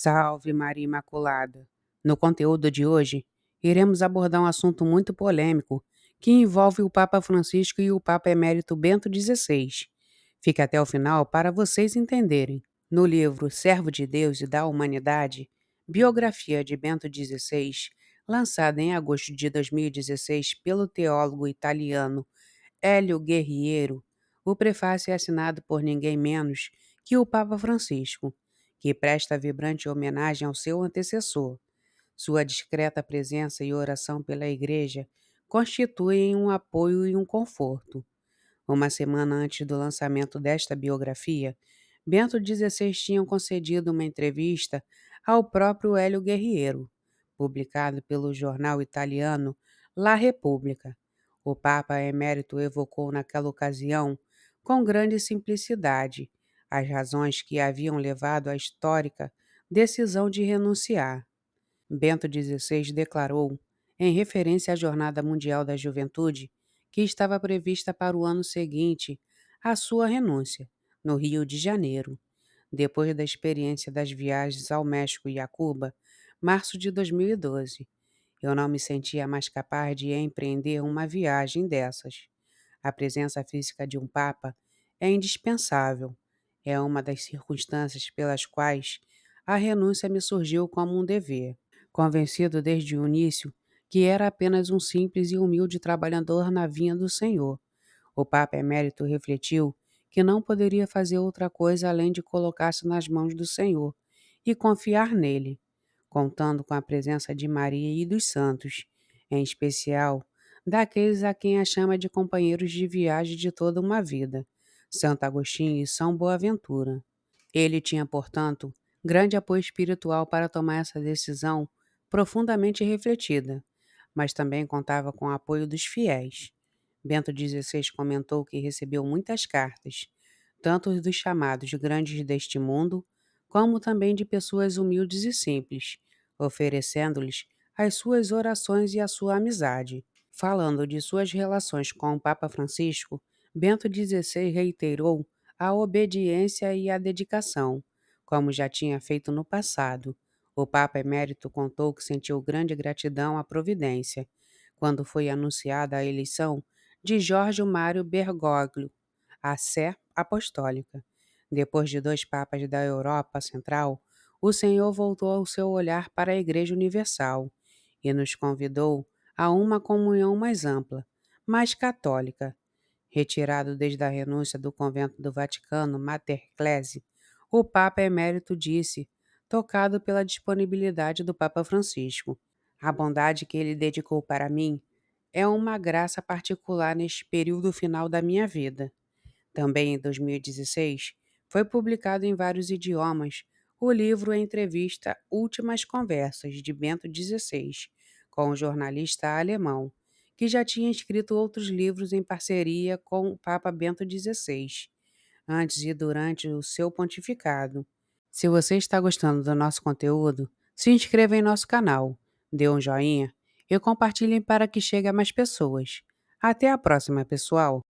Salve Maria Imaculada! No conteúdo de hoje, iremos abordar um assunto muito polêmico que envolve o Papa Francisco e o Papa Emérito Bento XVI. Fique até o final para vocês entenderem. No livro Servo de Deus e da Humanidade, biografia de Bento XVI, lançada em agosto de 2016 pelo teólogo italiano Hélio Guerriero, o prefácio é assinado por ninguém menos que o Papa Francisco, que presta vibrante homenagem ao seu antecessor. Sua discreta presença e oração pela Igreja constituem um apoio e um conforto. Uma semana antes do lançamento desta biografia, Bento XVI tinha concedido uma entrevista ao próprio Hélio Guerriero, publicado pelo jornal italiano La Repubblica. O Papa Emérito evocou naquela ocasião, com grande simplicidade, as razões que haviam levado à histórica decisão de renunciar. Bento XVI declarou, em referência à Jornada Mundial da Juventude, que estava prevista para o ano seguinte, a sua renúncia, no Rio de Janeiro. Depois da experiência das viagens ao México e a Cuba, março de 2012, eu não me sentia mais capaz de empreender uma viagem dessas. A presença física de um Papa é indispensável. É uma das circunstâncias pelas quais a renúncia me surgiu como um dever. Convencido desde o início que era apenas um simples e humilde trabalhador na vinha do Senhor, o Papa Emérito refletiu que não poderia fazer outra coisa além de colocar-se nas mãos do Senhor e confiar nele, contando com a presença de Maria e dos santos, em especial daqueles a quem a chama de companheiros de viagem de toda uma vida, Santo Agostinho e São Boaventura. Ele tinha, portanto, grande apoio espiritual para tomar essa decisão profundamente refletida, mas também contava com o apoio dos fiéis. Bento XVI comentou que recebeu muitas cartas, tanto dos chamados grandes deste mundo, como também de pessoas humildes e simples, oferecendo-lhes as suas orações e a sua amizade. Falando de suas relações com o Papa Francisco, Bento XVI reiterou a obediência e a dedicação, como já tinha feito no passado. O Papa Emérito contou que sentiu grande gratidão à providência, quando foi anunciada a eleição de Jorge Mário Bergoglio à Sé Apostólica. Depois de 2 papas da Europa Central, o Senhor voltou o seu olhar para a Igreja Universal e nos convidou a uma comunhão mais ampla, mais católica. Retirado desde a renúncia do convento do Vaticano, Mater Ecclesiae, o Papa Emérito disse, tocado pela disponibilidade do Papa Francisco: a bondade que ele dedicou para mim é uma graça particular neste período final da minha vida. Também em 2016, foi publicado em vários idiomas o livro Entrevista Últimas Conversas de Bento XVI, com o jornalista alemão, que já tinha escrito outros livros em parceria com o Papa Bento XVI, antes e durante o seu pontificado. Se você está gostando do nosso conteúdo, se inscreva em nosso canal, dê um joinha e compartilhe para que chegue a mais pessoas. Até a próxima, pessoal!